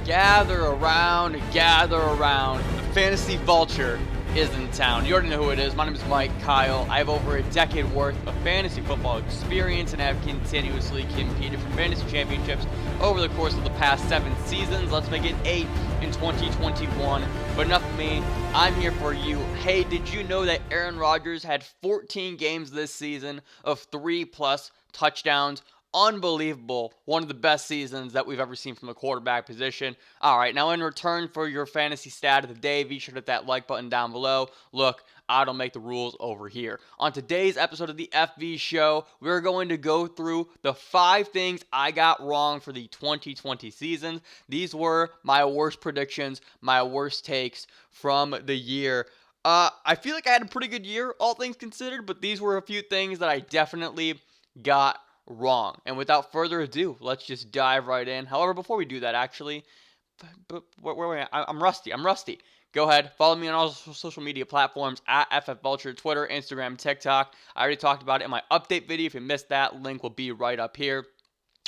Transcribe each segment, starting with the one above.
Gather around, gather around. The fantasy vulture is in town. You already know who it is. My name is Mike Kyle. I have over a decade worth of fantasy football experience and have continuously competed for fantasy championships over the course of the past 7 seasons. Let's make it 8 in 2021. But enough of me. I'm here for you. Hey, did you know that Aaron Rodgers had 14 games this season of 3+ touchdowns? Unbelievable. One of the best seasons that we've ever seen from the quarterback position. All right, now in return for your fantasy stat of the day, be sure to hit that like button down below. Look, I don't make the rules over here. On today's episode of the FV Show, we're going to go through the 5 things I got wrong for the 2020 season. These were my worst predictions, my worst takes from the year. I feel like I had a pretty good year, all things considered, but these were a few things that I definitely got wrong. And without further ado, let's just dive right in. However, before we do that, actually, I'm rusty. Go ahead, follow me on all social media platforms at FFVulture, Twitter, Instagram, TikTok. I already talked about it in my update video. If you missed that, link will be right up here.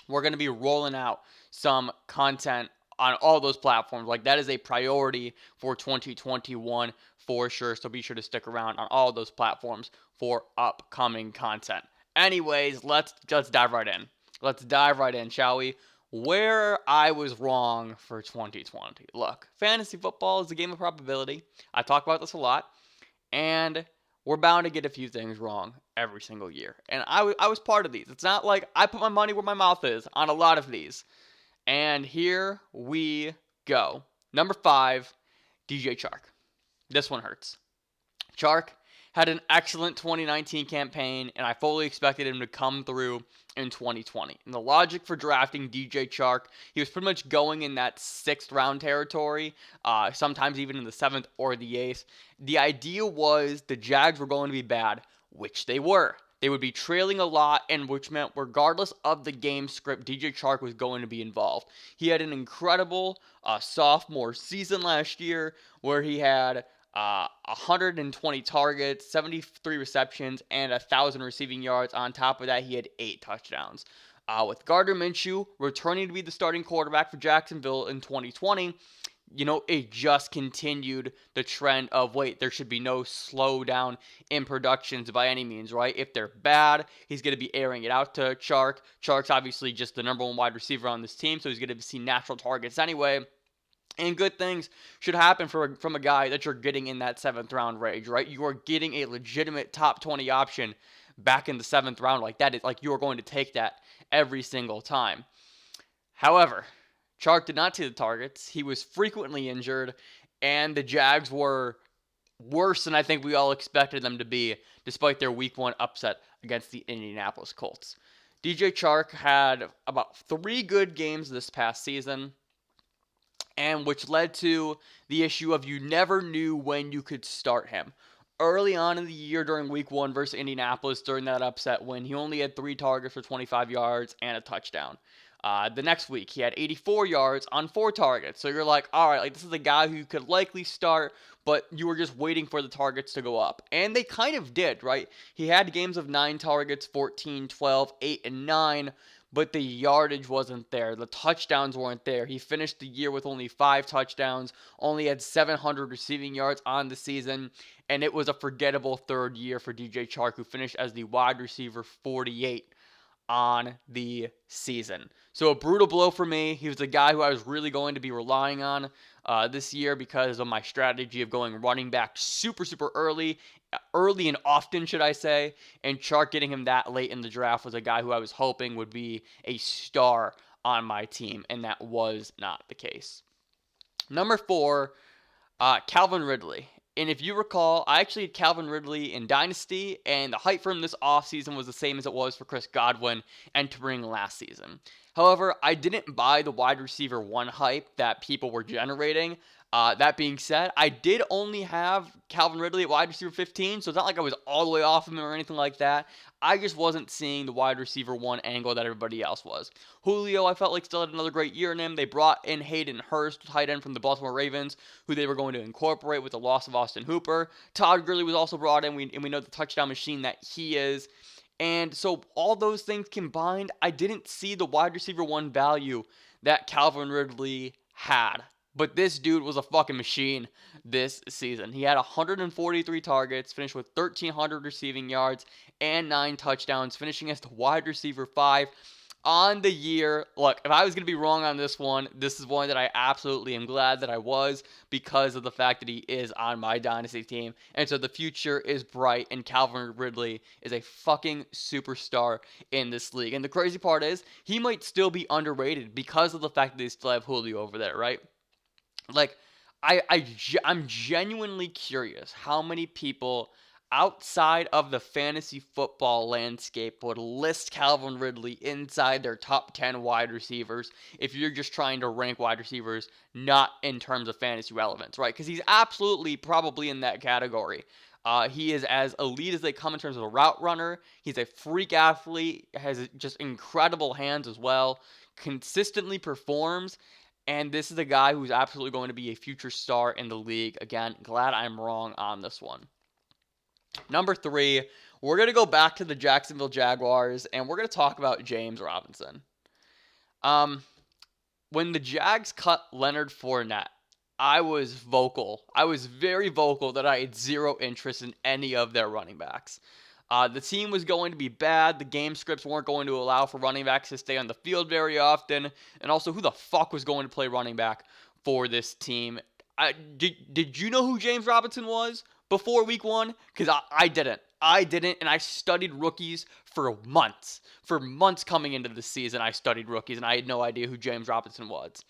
We're going to be rolling out some content on all those platforms. Like, that is a priority for 2021 for sure. So be sure to stick around on all those platforms for upcoming content. Anyways, let's dive right in. Let's dive right in, shall we? Where I was wrong for 2020. Look, fantasy football is a game of probability. I talk about this a lot, and we're bound to get a few things wrong every single year. And I was part of these. It's not like I put my money where my mouth is on a lot of these. And here we go. Number 5, DJ Chark. This one hurts. Chark had an excellent 2019 campaign, and I fully expected him to come through in 2020. And the logic for drafting DJ Chark, he was pretty much going in that 6th round territory, sometimes even in the 7th or the 8th. The idea was the Jags were going to be bad, which they were. They would be trailing a lot, and which meant regardless of the game script, DJ Chark was going to be involved. He had an incredible sophomore season last year where he had 120 targets, 73 receptions, and 1,000 receiving yards. On top of that, he had 8 touchdowns. With Gardner Minshew returning to be the starting quarterback for Jacksonville in 2020, it just continued the trend of, there should be no slowdown in productions by any means, right? If they're bad, he's going to be airing it out to Chark. Chark's obviously just the number 1 wide receiver on this team, so he's going to see natural targets anyway. And good things should happen from a guy that you're getting in that 7th round range, right? You are getting a legitimate top 20 option back in the 7th round. Like, that is, like, you are going to take that every single time. However, Chark did not see the targets. He was frequently injured, and the Jags were worse than I think we all expected them to be, despite their week 1 upset against the Indianapolis Colts. DJ Chark had about 3 good games this past season, and which led to the issue of you never knew when you could start him. Early on in the year during week 1 versus Indianapolis, during that upset win, he only had 3 targets for 25 yards and a touchdown. The next week, he had 84 yards on 4 targets. So you're like, all right, like, this is a guy who you could likely start, but you were just waiting for the targets to go up. And they kind of did, right? He had games of 9 targets, 14, 12, 8, and 9, but the yardage wasn't there. The touchdowns weren't there. He finished the year with only 5 touchdowns, only had 700 receiving yards on the season, and it was a forgettable 3rd year for DJ Chark, who finished as the wide receiver 48 on the season. So a brutal blow for me. He was the guy who I was really going to be relying on this year because of my strategy of going running back super early and often, should I say, and Chark getting him that late in the draft was a guy who I was hoping would be a star on my team, and that was not the case. Number 4, Calvin Ridley. And if you recall, I actually had Calvin Ridley in Dynasty, and the hype for him this offseason was the same as it was for Chris Godwin entering last season. However, I didn't buy the wide receiver 1 hype that people were generating. That being said, I did only have Calvin Ridley at wide receiver 15, so it's not like I was all the way off of him or anything like that. I just wasn't seeing the wide receiver 1 angle that everybody else was. Julio, I felt like, still had another great year in him. They brought in Hayden Hurst, tight end from the Baltimore Ravens, who they were going to incorporate with the loss of Austin Hooper. Todd Gurley was also brought in, and we know the touchdown machine that he is. And so all those things combined, I didn't see the wide receiver 1 value that Calvin Ridley had. But this dude was a fucking machine this season. He had 143 targets, finished with 1,300 receiving yards and 9 touchdowns, finishing as the wide receiver 5 on the year. Look, if I was going to be wrong on this one, this is one that I absolutely am glad that I was, because of the fact that he is on my dynasty team. And so the future is bright, and Calvin Ridley is a fucking superstar in this league. And the crazy part is, he might still be underrated because of the fact that they still have Julio over there, right? Like, I'm genuinely curious how many people outside of the fantasy football landscape would list Calvin Ridley inside their top 10 wide receivers if you're just trying to rank wide receivers not in terms of fantasy relevance, right? Because he's absolutely probably in that category. He is as elite as they come in terms of a route runner. He's a freak athlete, has just incredible hands as well, consistently performs. And this is a guy who's absolutely going to be a future star in the league. Again, glad I'm wrong on this one. Number 3, we're going to go back to the Jacksonville Jaguars, and we're going to talk about James Robinson. When the Jags cut Leonard Fournette, I was vocal. I was very vocal that I had zero interest in any of their running backs. The team was going to be bad. The game scripts weren't going to allow for running backs to stay on the field very often. And also, who the fuck was going to play running back for this team? Did you know who James Robinson was before week 1? Because I didn't. I didn't, and I studied rookies for months. For months coming into the season, I studied rookies, and I had no idea who James Robinson was.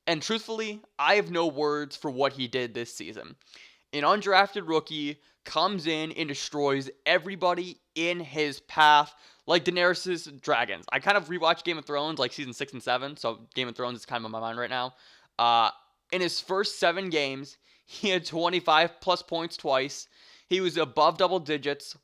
And truthfully, I have no words for what he did this season. An undrafted rookie comes in and destroys everybody in his path, like Daenerys' dragons. I kind of rewatched Game of Thrones, like season 6 and 7, so Game of Thrones is kind of on my mind right now. In his first 7 games, he had 25 plus points twice. He was above double digits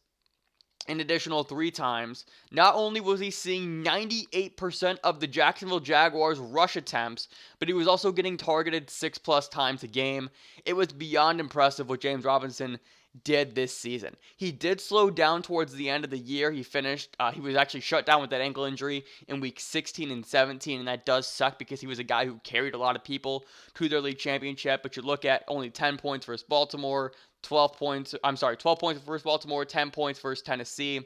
an additional 3 times. Not only was he seeing 98% of the Jacksonville Jaguars rush attempts, but he was also getting targeted 6 plus times a game. It was beyond impressive what James Robinson did this season. He did slow down towards the end of the year. He was actually shut down with that ankle injury in week 16 and 17, and that does suck because he was a guy who carried a lot of people to their league championship. But you look at only 10 points versus Baltimore, 12 points versus Baltimore, 10 points versus Tennessee,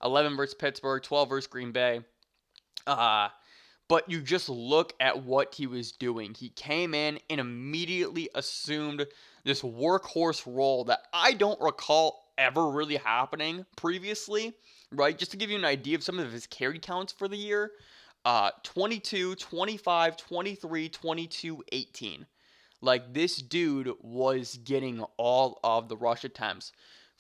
11 versus Pittsburgh, 12 versus Green Bay. But you just look at what he was doing. He came in and immediately assumed this workhorse role that I don't recall ever really happening previously, right? Just to give you an idea of some of his carry counts for the year, 22, 25, 23, 22, 18. Like, this dude was getting all of the rush attempts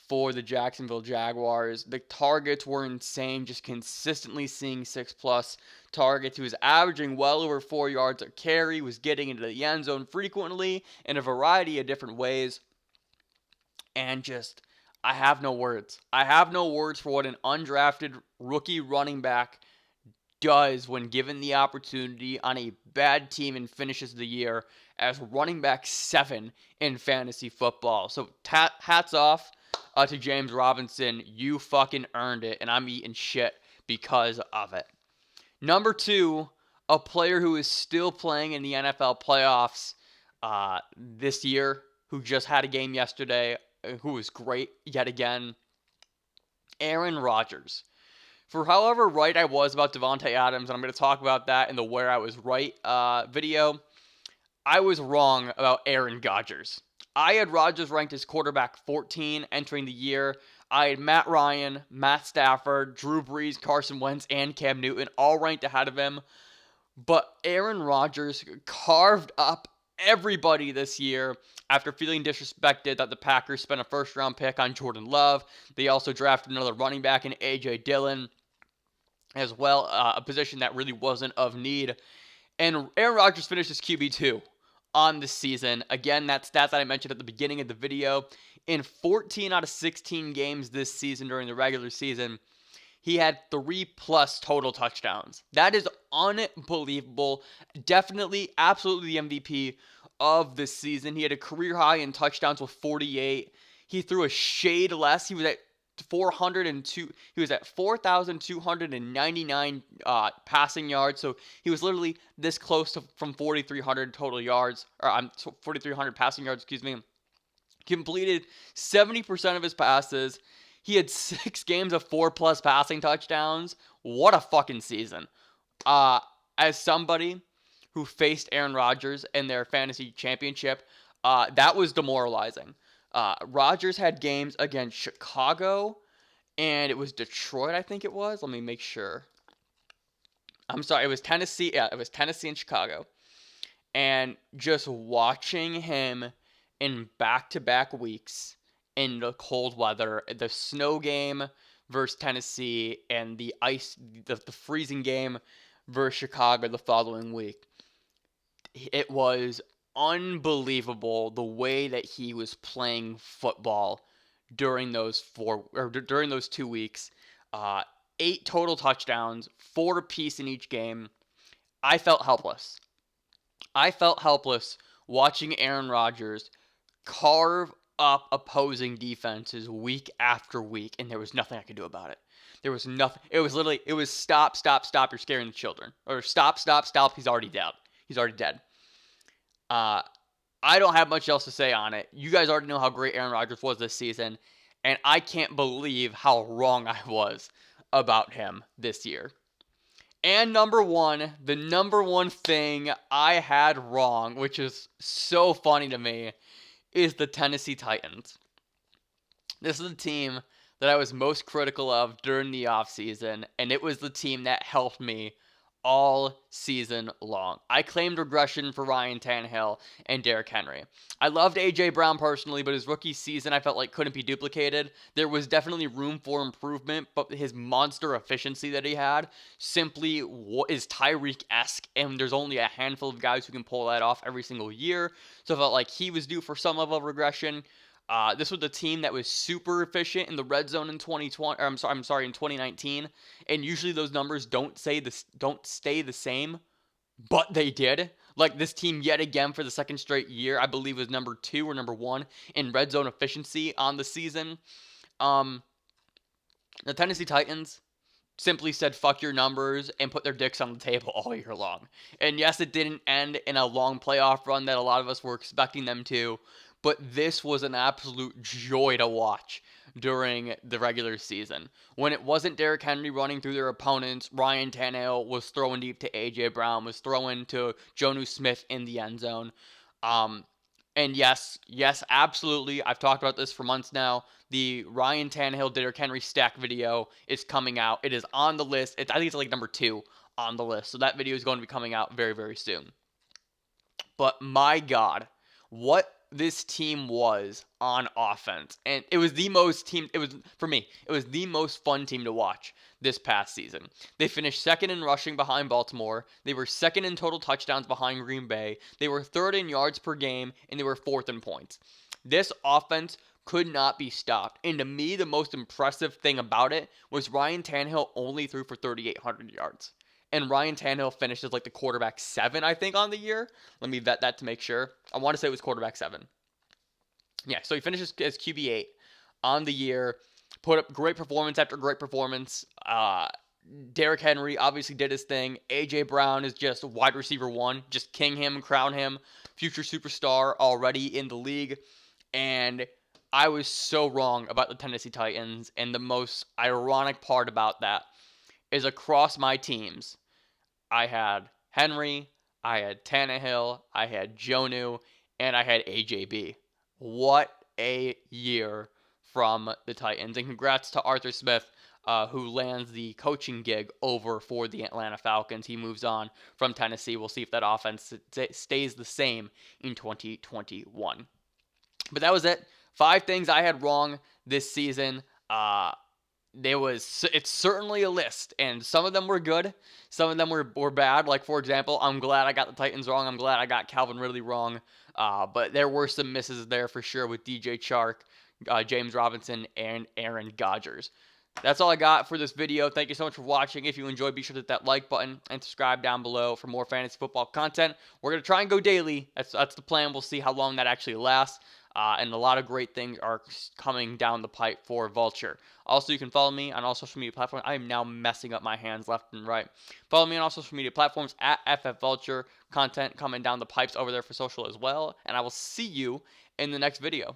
for the Jacksonville Jaguars. The targets were insane, just consistently seeing 6+ targets. He was averaging well over 4 yards a carry, was getting into the end zone frequently in a variety of different ways. And just, I have no words. I have no words for what an undrafted rookie running back does when given the opportunity on a bad team and finishes the year as running back 7 in fantasy football. So hats off to James Robinson. You fucking earned it, and I'm eating shit because of it. Number 2, a player who is still playing in the NFL playoffs this year, who just had a game yesterday, who was great yet again, Aaron Rodgers. For however right I was about Devontae Adams, and I'm going to talk about that in the Where I Was Right video, I was wrong about Aaron Rodgers. I had Rodgers ranked as quarterback 14 entering the year. I had Matt Ryan, Matt Stafford, Drew Brees, Carson Wentz, and Cam Newton all ranked ahead of him. But Aaron Rodgers carved up everybody this year after feeling disrespected that the Packers spent a first-round pick on Jordan Love. They also drafted another running back in A.J. Dillon as well, a position that really wasn't of need. And Aaron Rodgers finished as QB2 on the season. Again, that stat that I mentioned at the beginning of the video. In 14 out of 16 games this season during the regular season, he had 3+ total touchdowns. That is unbelievable. Definitely, absolutely the MVP of this season. He had a career high in touchdowns with 48. He threw a shade less. He was at 402. He was at 4,299 passing yards. So he was literally this close to from 4,300 total yards, or 4,300 passing yards. Excuse me. Completed 70% of his passes. He had 6 games of 4+ passing touchdowns. What a fucking season. As somebody who faced Aaron Rodgers in their fantasy championship, that was demoralizing. Rodgers had games against Chicago, and it was Detroit, I think it was. Let me make sure. I'm sorry, it was Tennessee. Yeah, it was Tennessee and Chicago. And just watching him in back-to-back weeks in the cold weather, the snow game versus Tennessee, and the freezing game versus Chicago the following week. It was unbelievable the way that he was playing football during those 2 weeks. 8 total touchdowns, 4 apiece in each game. I felt helpless. Watching Aaron Rodgers carve up opposing defenses week after week, and there was nothing I could do about it. There was nothing. It was stop, you're scaring the children. Or stop, he's already dead. I don't have much else to say on it. You guys already know how great Aaron Rodgers was this season, and I can't believe how wrong I was about him this year. And the number one thing I had wrong, which is so funny to me, is the Tennessee Titans. This is the team that I was most critical of during the offseason, and it was the team that helped me all season long. I claimed regression for Ryan Tannehill and Derrick Henry. I loved A.J. Brown personally, but his rookie season I felt like couldn't be duplicated. There was definitely room for improvement, but his monster efficiency that he had simply is Tyreek-esque, and there's only a handful of guys who can pull that off every single year. So I felt like he was due for some level of regression. This was a team that was super efficient in the red zone in 2020. Or I'm sorry, in 2019. And usually those numbers don't stay the same, but they did. Like this team yet again for the second straight year, I believe was number 2 or number 1 in red zone efficiency on the season. The Tennessee Titans simply said fuck your numbers and put their dicks on the table all year long. And yes, it didn't end in a long playoff run that a lot of us were expecting them to. But this was an absolute joy to watch during the regular season. When it wasn't Derrick Henry running through their opponents, Ryan Tannehill was throwing deep to A.J. Brown, was throwing to Jonnu Smith in the end zone. And yes, absolutely. I've talked about this for months now. The Ryan Tannehill, Derrick Henry stack video is coming out. It is on the list. I think it's like number 2 on the list. So that video is going to be coming out very, very soon. But my God, what this team was on offense, and it was the most fun team to watch this past season. They finished second in rushing behind Baltimore. They were second in total touchdowns behind Green Bay. They were third in yards per game, and they were fourth in points. This offense could not be stopped. And to me, the most impressive thing about it was Ryan Tannehill only threw for 3,800 yards. And Ryan Tannehill finished as like the quarterback 7, I think, on the year. Let me vet that to make sure. I want to say it was quarterback 7. Yeah, so he finishes as QB8 on the year. Put up great performance after great performance. Derrick Henry obviously did his thing. A.J. Brown is just wide receiver 1. Just king him, crown him. Future superstar already in the league. And I was so wrong about the Tennessee Titans. And the most ironic part about that is across my teams, I had Henry, I had Tannehill, I had Jonnu, and I had AJB. What a year from the Titans. And congrats to Arthur Smith, who lands the coaching gig over for the Atlanta Falcons. He moves on from Tennessee. We'll see if that offense stays the same in 2021. But that was it. 5 things I had wrong this season. It's certainly a list, and some of them were good, some of them were bad. Like, for example, I'm glad I got the Titans wrong. I'm glad I got Calvin Ridley wrong. But there were some misses there for sure with DJ Chark, James Robinson, and Aaron Rodgers. That's all I got for this video. Thank you so much for watching. If you enjoyed, be sure to hit that like button and subscribe down below for more fantasy football content. We're going to try and go daily. That's the plan. We'll see how long that actually lasts. And a lot of great things are coming down the pipe for Vulture. Also, you can follow me on all social media platforms. I am now messing up my hands left and right. Follow me on all social media platforms at FFVulture. Content coming down the pipes over there for social as well. And I will see you in the next video.